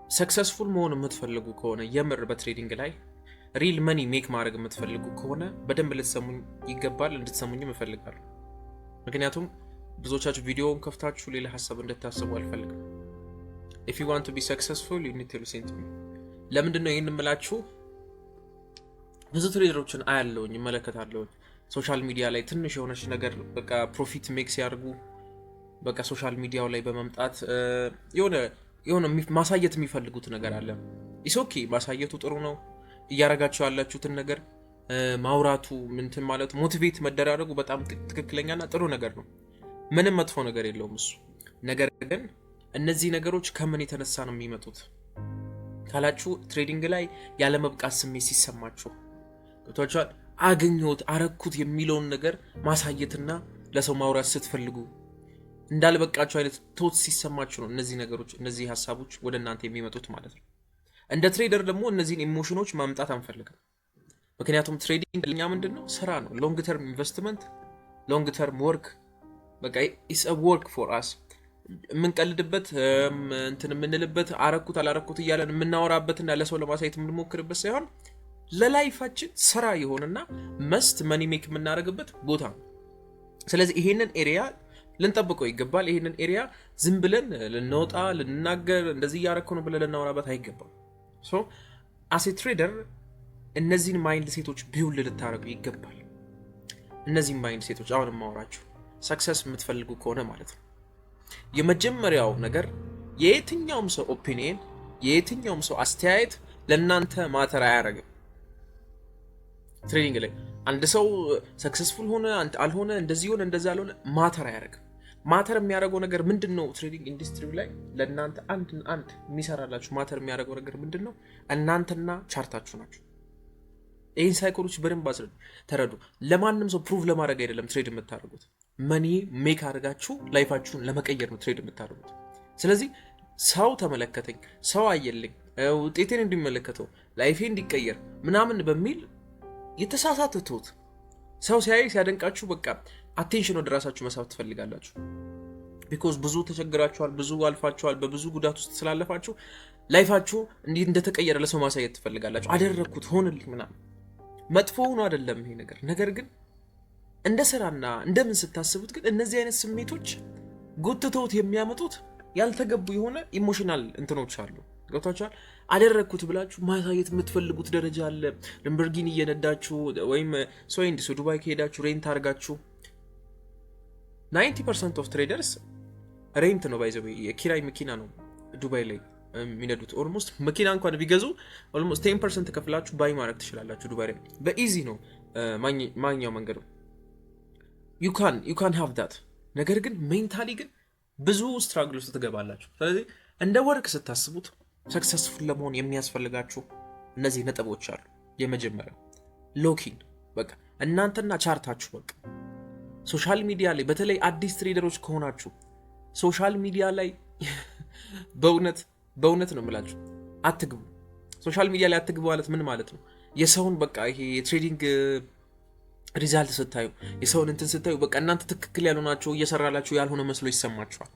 ሰክሰስፉል መሆን የምትፈልጉ ከሆነ የምር በትሬዲንግ ላይ ሪል መኒ ሜክ ማድረግ የምትፈልጉ ከሆነ በደንብ ልትሰሙኝ ይገባል፣ እንድትሰሙኝም እፈልጋለሁ። ምክንያቱም ብዙዎቻችሁ ቪዲዮውን ከፍታችሁ ሌላ ሀሳብ እንድታስቡ አልፈልግም። if you want to be successful you need to listen to me። ለምንድን ነው ይህን የምላችሁ? ብዙ ትሬደሮችን አያለሁኝ፣ እመለከታለሁኝ ሶሻል ሚዲያ ላይ ትንሽ የሆነች ነገር በቃ ፕሮፊት ሜክ ሲያደርጉ በቃ ሶሻል ሚዲያው ላይ በመምጣት የሆነ ማሳየት የሚፈልጉት ነገር አለ። ኢሶኬ ማሳየቱ ጥሩ ነው። እያረጋችሁ ያላችሁትን ነገር ማውራቱ ምንትን ማለት ሞቲቬት መደራረጉ በጣም ትክክለኛና ጥሩ ነገር ነው። ምንም መጥፎ ነገር የለውም እሱ። ነገር ግን እነዚህ ነገሮች ከምን የተነሳ ነው የሚመጡት ካላችሁ ትሬዲንግ ላይ ያለ መብቃት ስሜት ሲሰማችሁ ገብቷችኋል። አገኘሁት አረኩት የሚለውን ነገር ማሳየትና ለሰው ማውራት ስትፈልጉ እንዳልበቃችሁ አይነት ቶት ሲሰማችሁ ነው እነዚህ ነገሮች እነዚህ ሀሳቦች ወደ እናንተ የሚመጡት ማለት ነው። እንደ ትሬደር ደግሞ እነዚህን ኢሞሽኖች ማምጣት አንፈልግም። ምክንያቱም ትሬዲንግ ለኛ ምንድነው? ስራ ነው። ሎንግ ተርም ኢንቨስትመንት፣ ሎንግ ተርም ወርክ፣ በቃ ኢትስ አ ወርክ ፎር አስ። የምንቀልድበት እንትን የምንልበት አረኩት አላረኩት እያለን የምናወራበትና ለሰው ለማሳየት የምንሞክርበት ሳይሆን ለላይፋችን ስራ የሆነና መስት መኒ ሜክ የምናደርግበት ቦታ ነው። ስለዚህ ይሄንን ኤሪያ ልንጠብቀው ይገባል። ይሄንን ኤሪያ ዝም ብለን ልንወጣ ልንናገር እንደዚህ እያረኩ ነው ብለን ልናወራበት አይገባም። ሶ አስ ኤ ትሬደር እነዚህን ማይንድ ሴቶች ቢውል ልታረጉ ይገባል። እነዚህን ማይንድ ሴቶች አሁን ማወራችሁ ሰክሰስ የምትፈልጉ ከሆነ ማለት ነው። የመጀመሪያው ነገር የየትኛውም ሰው ኦፒኒየን የየትኛውም ሰው አስተያየት ለእናንተ ማተር አያደርግም። ትሬዲንግ ላይ አንድ ሰው ሰክሰስፉል ሆነ አልሆነ እንደዚህ ሆነ እንደዛ አልሆነ ማተር አያደርግም። ማተር የሚያደርገው ነገር ምንድነው? ትሬዲንግ ኢንዱስትሪው ላይ ለእናንተ አንድ የሚሰራላችሁ ማተር የሚያደርገው ነገር ምንድነው? እናንተና ቻርታችሁ ናችሁ። ይህን ሳይኮሎጂ በደንብ ተረዱ። ለማንም ሰው ፕሩቭ ለማድረግ አይደለም ትሬድ የምታደርጉት። መኒ ሜክ አድርጋችሁ ላይፋችሁን ለመቀየር ነው ትሬድ የምታደርጉት። ስለዚህ ሰው ተመለከተኝ፣ ሰው አየልኝ፣ ውጤቴን እንዲመለከተው ላይፌ እንዲቀየር ምናምን በሚል የተሳሳተ ትሁት ሰው ሲያይ ሲያደንቃችሁ በቃ አቴንሽን ወደ ራሳችሁ መሳብ ትፈልጋላችሁ። ቢኮዝ ብዙ ተቸግራችኋል፣ ብዙ አልፋችኋል፣ በብዙ ጉዳት ውስጥ ስላለፋችሁ ላይፋችሁ እንዲህ እንደተቀየረ ለሰው ማሳየት ትፈልጋላችሁ። አደረኩት ሆነልኝ ምናምን። መጥፎ ሆኖ አይደለም ይሄ ነገር። ነገር ግን እንደ ስራና እንደምን ስታስቡት ግን እነዚህ አይነት ስሜቶች ጎትተውት የሚያመጡት ያልተገቡ የሆነ ኢሞሽናል እንትኖች አሉ። ገብታችኋል? አደረኩት ብላችሁ ማሳየት የምትፈልጉት ደረጃ አለ። ለምበርጊኒ እየነዳችሁ ወይም ሶይንዲስ ዱባይ ከሄዳችሁ ሬንት አድርጋችሁ 90% ኦፍ ትሬደርስ ሬንት ነው ባይዘው የኪራይ መኪና ነው ዱባይ ላይ የሚነዱት። ኦልሞስት መኪና እንኳን ቢገዙ ኦልሞስት 10% ከፍላችሁ ባይ ማድረግ ትችላላችሁ ዱባይ ላይ። በኢዚ ነው ማግኛው መንገዱ። you can have that። ነገር ግን ሜንታሊ ግን ብዙ ስትራግል ውስጥ ትገባላችሁ። ስለዚህ እንደ ወርክ ስታስቡት ሰክሰስፉል ለመሆን የሚያስፈልጋችሁ እነዚህ ነጥቦች አሉ። የመጀመሪያው ሎኪን፣ በቃ እናንተና ቻርታችሁ። በቃ ሶሻል ሚዲያ ላይ በተለይ አዲስ ትሬደሮች ከሆናችሁ ሶሻል ሚዲያ ላይ በእውነት ነው የምላችሁ አትግቡ። ሶሻል ሚዲያ ላይ አትግቡ ማለት ምን ማለት ነው? የሰውን በቃ ይሄ የትሬዲንግ ሪዛልት ስታዩ የሰውን እንትን ስታዩ በቃ እናንተ ትክክል ያልሆናችሁ እየሰራላችሁ ያልሆነ መስሎ ይሰማችኋል።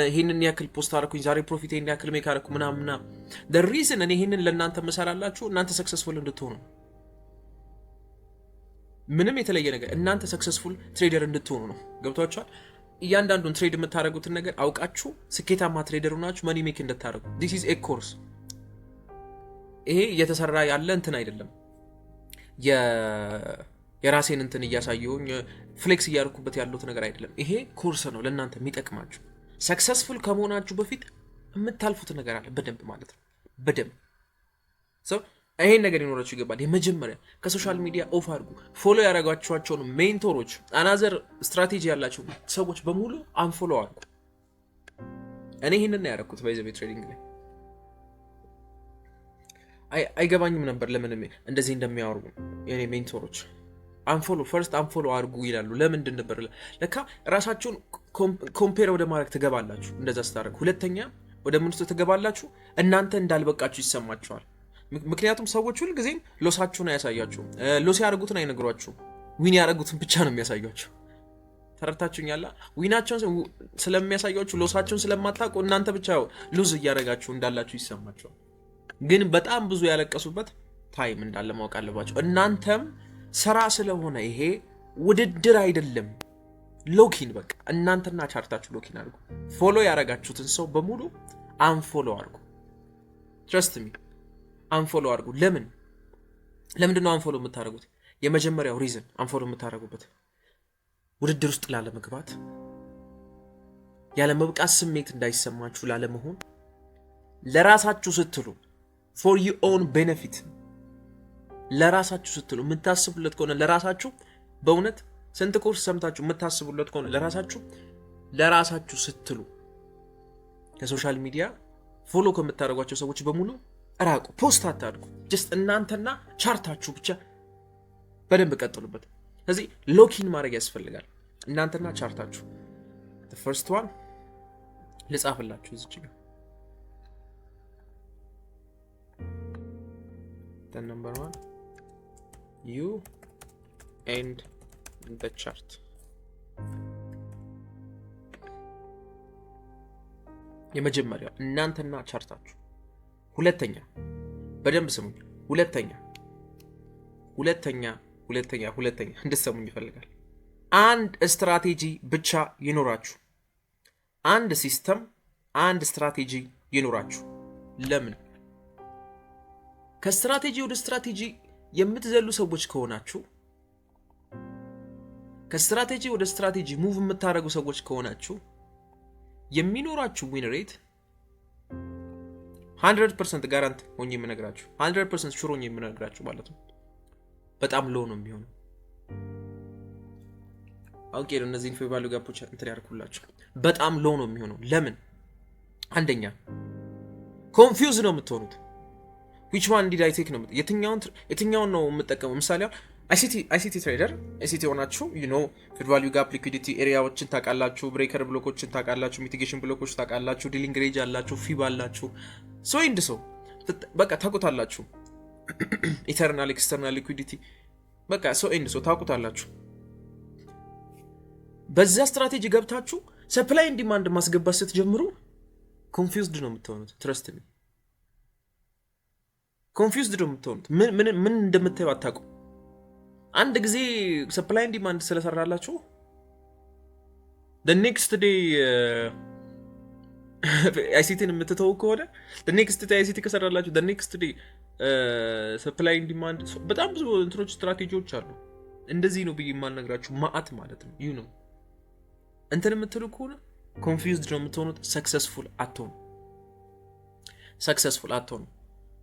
ይሄንን ያክል ፖስት አደረኩኝ ዛሬ ፕሮፊት ይሄን ያክል ሜክ አደረኩ ምናምና the reason እኔ ይሄንን ለእናንተ መሰራላችሁ እናንተ ሰክሰስፉል እንድትሆኑ። ምንም የተለየ ነገር እናንተ ሰክሰስፉል ትሬደር እንድትሆኑ ነው። ገብቷችኋል? እያንዳንዱን ትሬድ የምታደርጉትን ነገር አውቃችሁ ስኬታማ ትሬደር ሆናችሁ መኒ ሜክ እንድታደርጉ this is a course። ይሄ እየተሰራ ያለ እንትን አይደለም። የራሴን እንትን እያሳየሁኝ ፍሌክስ እያደረኩበት ያለሁት ነገር አይደለም። ይሄ ኮርስ ነው ለእናንተ የሚጠቅማችሁ። ሰክሰስፉል ከመሆናችሁ በፊት የምታልፉት ነገር አለ በደንብ ማለት ነው። በደንብ ሰው ይሄን ነገር ሊኖራችሁ ይገባል። የመጀመሪያ ከሶሻል ሚዲያ ኦፍ አድርጉ። ፎሎ ያደረጋችኋቸውን ሜንቶሮች፣ አናዘር ስትራቴጂ ያላቸው ሰዎች በሙሉ አንፎሎ አድርጉ። እኔ ይሄንን ነው ያደረኩት ባይዘቤ ትሬዲንግ ላይ አይገባኝም ነበር ለምን እንደዚህ እንደሚያወሩ የኔ ሜንቶሮች። አንፎሎ አድርጉ ይላሉ። ለምንድን ነበር? ለካ ራሳችሁን ኮምፔር ወደ ማድረግ ትገባላችሁ። እንደዛ ስታደርጉ ሁለተኛ ወደ ምን ውስጥ ትገባላችሁ? እናንተ እንዳልበቃችሁ ይሰማችኋል። ምክንያቱም ሰዎች ሁሉ ጊዜም ሎሳችሁን አያሳያችሁም። ሎስ ያደርጉትን አይነግሯችሁም። ዊን ያደርጉትን ብቻ ነው የሚያሳያችሁ። ተረድታችሁኛል? ዊናቸውን ስለሚያሳያችሁ ሎሳቸውን ስለማታውቁ እናንተ ብቻ ሉዝ እያደረጋችሁ እንዳላችሁ ይሰማችኋል። ግን በጣም ብዙ ያለቀሱበት ታይም እንዳለ ማወቅ አለባቸው። እናንተም ስራ ስለሆነ ይሄ ውድድር አይደለም። ሎኪን በቃ እናንተና ቻርታችሁ ሎኪን አድርጉ። ፎሎ ያደረጋችሁትን ሰው በሙሉ አንፎሎ አድርጉ። ትረስት ሚ አንፎሎ አድርጉ። ለምንድን ነው አንፎሎ የምታደርጉት? የመጀመሪያው ሪዝን አንፎሎ የምታደርጉበት ውድድር ውስጥ ላለመግባት፣ ያለመብቃት ስሜት እንዳይሰማችሁ ላለመሆን፣ ለራሳችሁ ስትሉ for your own benefit ለራሳችሁ ስትሉ የምታስቡለት ከሆነ ለራሳችሁ በእውነት ስንት ኮርስ ሰምታችሁ የምታስቡለት ከሆነ ለራሳችሁ ስትሉ ከሶሻል ሚዲያ ፎሎ ከምታደርጓቸው ሰዎች በሙሉ ራቁ። ፖስት አታድርጉ። ጀስት እናንተና ቻርታችሁ ብቻ በደንብ ቀጥሉበት። ስለዚህ ሎኪን ማድረግ ያስፈልጋል። እናንተና ቻርታችሁ the first one ልጻፍላችሁ እዚች ጋር the number 1 you and the chart የመጀመሪያው እናንተና ቻርታችሁ። ሁለተኛ በደንብ ስሙኝ። ሁለተኛ እንድትሰሙኝ ይፈልጋል። አንድ ስትራቴጂ ብቻ ይኖራችሁ። አንድ ሲስተም፣ አንድ ስትራቴጂ ይኖራችሁ። ለምን? ከስትራቴጂ ወደ ስትራቴጂ የምትዘሉ ሰዎች ከሆናችሁ፣ ከስትራቴጂ ወደ ስትራቴጂ ሙቭ የምታደርጉ ሰዎች ከሆናችሁ የሚኖራችሁ ዊን ሬት 100% ጋራንት ሆኜ የምነግራችሁ 100% ሹር ሆኜ የምነግራችሁ ማለት ነው በጣም ሎ ነው የሚሆነው። አውቄ ነው እነዚህን ፌር ቫልዩ ጋፖች እንትን ያርኩላችሁ። በጣም ሎ ነው የሚሆነው። ለምን? አንደኛ ኮንፊውዝ ነው የምትሆኑት። which one did I take ነው የትኛውን ነው የምጠቀመው? ምሳሌ አይሲቲ ትሬደር አይሲቲ ሆናችሁ ፌር ቫልዩ ጋፕ ሊኩዊዲቲ ኤሪያዎችን ታውቃላችሁ፣ ብሬከር ብሎኮችን ታውቃላችሁ፣ ሚቲጌሽን ብሎኮች ታውቃላችሁ፣ ዲሊንግ ሬንጅ አላችሁ፣ ፊብ አላችሁ፣ ሶ በቃ ታውቁታላችሁ። ኢተርናል ኤክስተርናል ሊኩዊዲቲ በቃ ታውቁታላችሁ። በዛ ስትራቴጂ ገብታችሁ ሰፕላይ ኤንድ ዲማንድ ማስገባት ስትጀምሩ ኮንፊውዝድ ነው የምትሆኑት። ትረስት ሚ ኮንፊውዝድ ነው የምትሆኑት። ምን እንደምታዩ አታውቁም። አንድ ጊዜ ሰፕላይ ኤንድ ዲማንድ ስለሰራላችሁ the next day አይሲቲን የምትተው ከሆነ the next day አይሲቲ ከሰራላችሁ the next day ሰፕላይ ኤንድ ዲማንድ በጣም ብዙ እንትኖች ስትራቴጂዎች አሉ። እንደዚህ ነው ብዬ የማልነግራችሁ ማአት ማለት ነው። እንትን የምትሉ ከሆነ ኮንፊውዝድ ነው የምትሆኑት። ሰክሰስፉል አትሆኑ።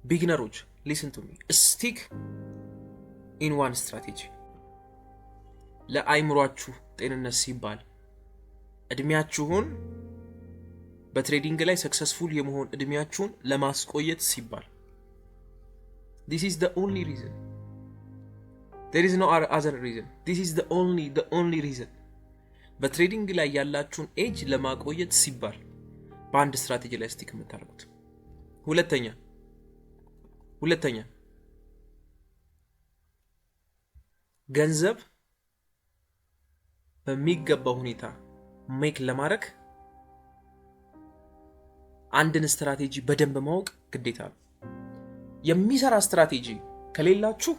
ቢግነሮች ሊስን ቱ ሚ ስቲክ ኢን ዋን ስትራቴጂ። ለአይምሯችሁ ጤንነት ሲባል እድሜያችሁን በትሬዲንግ ላይ ሰክሰስፉል የመሆን እድሜያችሁን ለማስቆየት ሲባል this is the only reason. There is no other reason. This is the only reason. በትሬዲንግ ላይ ያላችሁን ኤጅ ለማቆየት ሲባል በአንድ ስትራቴጂ ላይ ስቲክ የምታደርጉት። ሁለተኛ ገንዘብ በሚገባ ሁኔታ ሜክ ለማድረግ አንድን ስትራቴጂ በደንብ ማወቅ ግዴታ ነው። የሚሰራ ስትራቴጂ ከሌላችሁ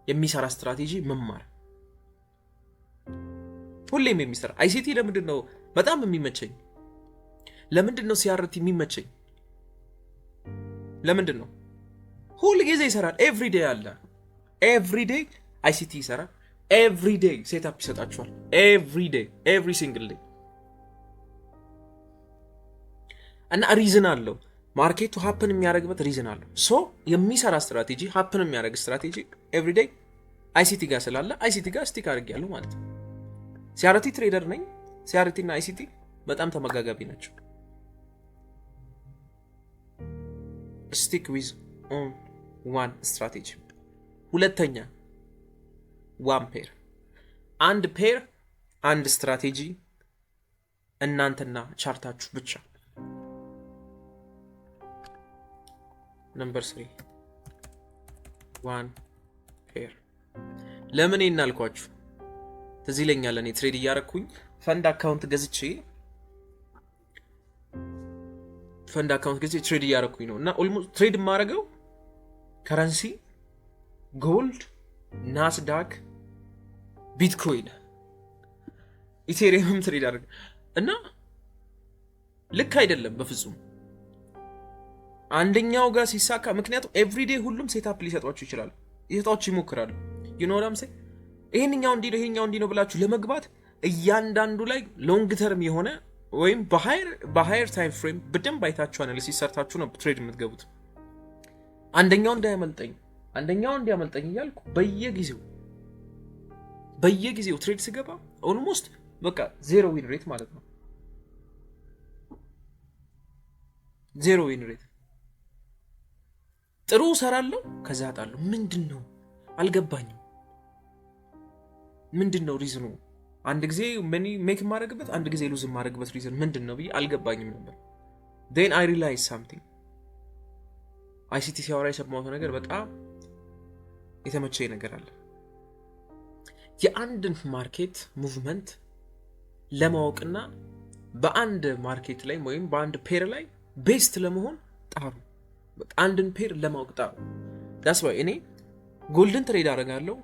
የሚሰራ ስትራቴጂ መማር ሁሌም የሚሰራ አይሲቲ ለምንድን ነው በጣም የሚመቸኝ? ለምንድን ነው ሲአርቲ የሚመቸኝ? ለምንድን ነው? ሁሉ ጊዜ ይሰራል። ኤቭሪዴይ አለ። ኤቭሪዴይ አይሲቲ ይሰራል። ኤቭሪዴይ ሴትአፕ ይሰጣችኋል። ኤቭሪዴይ ኤቭሪ ሲንግል ዴይ እና ሪዝን አለው። ማርኬቱ ሀፕን የሚያደርግበት ሪዝን አለው። ሶ የሚሰራ ስትራቴጂ ሀፕን የሚያደርግ ስትራቴጂ ኤቭሪዴይ አይሲቲ ጋር ስላለ አይሲቲ ጋር ስቲክ አድርጌያለሁ ማለት ነው። ሲአርቲ ትሬደር ነኝ። ሲአርቲ እና አይሲቲ በጣም ተመጋጋቢ ናቸው። ስቲክ ዊዝ ኦን ዋን ስትራቴጂ። ሁለተኛ ዋን ፔር፣ አንድ ፔር፣ አንድ ስትራቴጂ፣ እናንተና ቻርታችሁ ብቻ። ነምበር 3 ዋን ፔር። ለምን እናልኳችሁ? እዚህ ይለኛል እኔ ትሬድ እያረኩኝ ፈንድ አካውንት ገዝቼ ትሬድ እያረኩኝ ነው። እና ኦልሞስት ትሬድ የማደርገው ከረንሲ፣ ጎልድ፣ ናስዳክ፣ ቢትኮይን፣ ኢቴሪየምም ትሬድ አደረገ እና ልክ አይደለም በፍጹም። አንደኛው ጋር ሲሳካ ምክንያቱም ኤቭሪዴ ሁሉም ሴታፕ ሊሰጧችሁ ይችላሉ፣ ሊሰጧችሁ ይሞክራሉ። ዩኖራም ሴ ይሄንኛው እንዲህ ነው ይሄኛው እንዲህ ነው ብላችሁ ለመግባት እያንዳንዱ ላይ ሎንግ ተርም የሆነ ወይም በሃየር ታይም ፍሬም በደንብ አይታችሁ አናሊሲስ ሰርታችሁ ነው ትሬድ የምትገቡት። አንደኛው እንዲያመልጠኝ እያልኩ በየጊዜው ትሬድ ስገባ ኦልሞስት በቃ ዜሮ ዊን ሬት ማለት ነው። ዜሮ ዊን ሬት። ጥሩ ሰራለሁ፣ ከዛ አጣለሁ። ምንድነው አልገባኝም። ምንድነው ሪዝኑ? አንድ ጊዜ መኒ ሜክ ማድረግበት አንድ ጊዜ ሉዝ ማድረግበት ሪዝን ምንድነው ብዬ አልገባኝም ነበር። then I realized something ICT ሲያወራ የሰማሁት ነገር በጣም የተመቸኝ ነገር አለ። የአንድን ማርኬት ሙቭመንት ለማወቅና በአንድ ማርኬት ላይ ወይም በአንድ ፔር ላይ ቤስት ለመሆን ጣሩ። አንድን ፔር ለማወቅ ጣሩ። that's why እኔ ጎልድን ትሬድ አደርጋለሁ።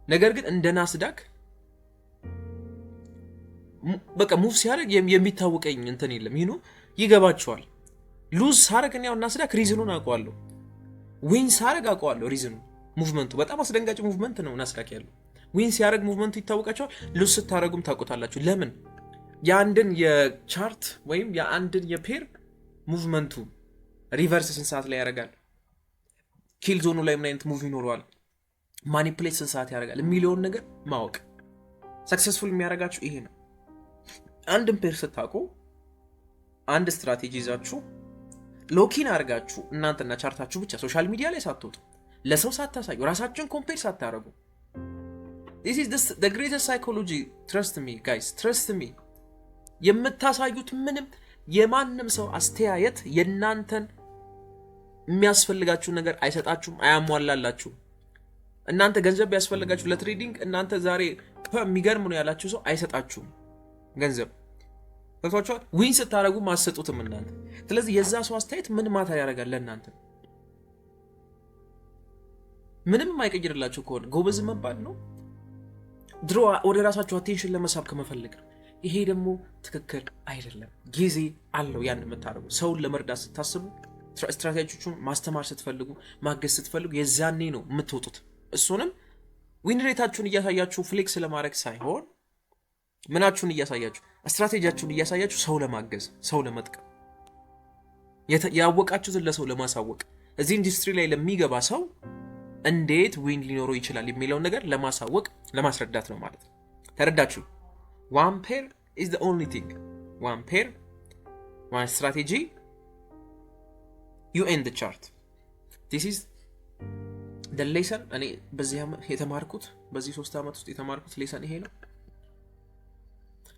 ነገር ግን እንደ ናስዳክ በቃ ሙቭ ሲያደርግ የሚታወቀኝ እንትን የለም። ይገባቸዋል። ሉዝ ሳረግ እኔ አሁን ናስዳክ ሪዝኑን አውቀዋለሁ፣ ዊን ሳረግ አውቀዋለሁ ሪዝኑን። ሙቭመንቱ በጣም አስደንጋጭ ሙቭመንት ነው ናስዳክ ያለው። ዊን ሲያደርግ ሙቭመንቱ ይታወቃቸዋል፣ ሉዝ ስታደርጉም ታውቁታላችሁ። ለምን? የአንድን የቻርት ወይም የአንድን የፔር ሙቭመንቱ ሪቨርስ ስንት ሰዓት ላይ ያደርጋል፣ ኪል ዞኑ ላይ ምን አይነት ሙቭ ይኖረዋል፣ ማኒፕሌት ስንት ሰዓት ያደርጋል የሚለውን ነገር ማወቅ ሰክሰስፉል የሚያደርጋችሁ ይሄ ነው። አንድን ፔር ስታውቁ አንድ ስትራቴጂ ይዛችሁ ሎኪን አድርጋችሁ እናንተና ቻርታችሁ ብቻ ሶሻል ሚዲያ ላይ ሳትወጡ ለሰው ሳታሳዩ ራሳችሁን ኮምፔር ሳታደርጉ this is the greatest psychology. trust me guys, trust me. የምታሳዩት ምንም የማንም ሰው አስተያየት የናንተን የሚያስፈልጋችሁ ነገር አይሰጣችሁም፣ አያሟላላችሁም። እናንተ ገንዘብ ያስፈልጋችሁ ለትሬዲንግ እናንተ ዛሬ የሚገርም ነው ያላችሁ ሰው አይሰጣችሁም ገንዘብ። ተቷቻው ዊን ስታረጉ ማሰጡትም እናንተ። ስለዚህ የዛ ሰው አስተያየት ምን ማታ ያደርጋል ለእናንተ? ምንም የማይቀይርላችሁ ከሆነ ጎበዝ መባል ነው ድሮ ወደ ራሳችሁ አቴንሽን ለመሳብ ከመፈለግ። ይሄ ደግሞ ትክክል አይደለም። ጊዜ አለው ያን የምታደርጉ። ሰውን ለመርዳት ስታስቡ፣ ስትራቴጂዎቹን ማስተማር ስትፈልጉ፣ ማገዝ ስትፈልጉ የዛኔ ነው የምትወጡት። እሱንም ዊን ሬታችሁን እያሳያችሁ ፍሌክስ ለማድረግ ሳይሆን ምናችሁን እያሳያችሁ ስትራቴጂያችሁን እያሳያችሁ ሰው ለማገዝ፣ ሰው ለመጥቀም፣ ያወቃችሁትን ለሰው ለማሳወቅ፣ እዚህ ኢንዱስትሪ ላይ ለሚገባ ሰው እንዴት ዊን ሊኖረው ይችላል የሚለውን ነገር ለማሳወቅ ለማስረዳት ነው ማለት ነው። ተረዳችሁ? one pair is the only thing. one pair, one strategy, you end the chart. this is the lesson እኔ በዚህ የተማርኩት በዚህ 3 ዓመት ውስጥ የተማርኩት ሌሰን ይሄ ነው።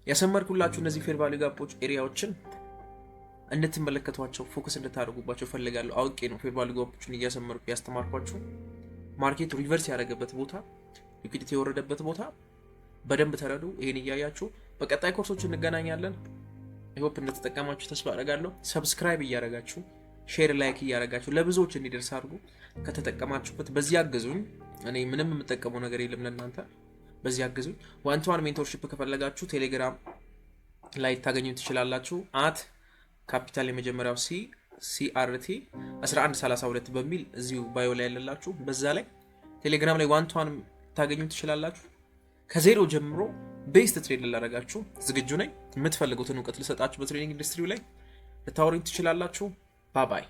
ያሰመርኩላችሁ እነዚህ ፌር ቫልዩ ጋፖች ኤሪያዎችን እንድትመለከቷቸው ፎከስ እንድታደርጉባቸው ፈልጋለሁ። አውቄ ነው ፌር ቫልዩ ጋፖችን እያሰመርኩ ያስተማርኳችሁ። ማርኬቱ ሪቨርስ ያደረገበት ቦታ፣ ሊኩዊዲቲ የወረደበት ቦታ በደንብ ተረዱ። ይሄን እያያችሁ በቀጣይ ኮርሶች እንገናኛለን። አይ ሆፕ እንደተጠቀማችሁ ተስፋ አደርጋለሁ። ሰብስክራይብ እያደረጋችሁ ሼር፣ ላይክ እያደረጋችሁ ለብዙዎች እንዲደርስ አድርጉ። ከተጠቀማችሁበት በዚህ አግዙኝ። እኔ ምንም የምጠቀመው ነገር የለም ለእናንተ፣ በዚህ አግዙኝ። ዋን ቱ ዋን ሜንቶርሺፕ ከፈለጋችሁ ቴሌግራም ላይ ታገኙ ትችላላችሁ። ካፒታል የመጀመሪያው CRT 1132 በሚል እዚሁ ባዮ ላይ ያለላችሁ፣ በዛ ላይ ቴሌግራም ላይ ዋን ቱ ዋን ታገኙ ትችላላችሁ። ከዜሮ ጀምሮ ቤስት ትሬድ ላደርጋችሁ ዝግጁ ነኝ። የምትፈልጉትን እውቀት ልሰጣችሁ በትሬዲንግ ኢንዱስትሪው ላይ ልታወሩኝ ትችላላችሁ። ባባይ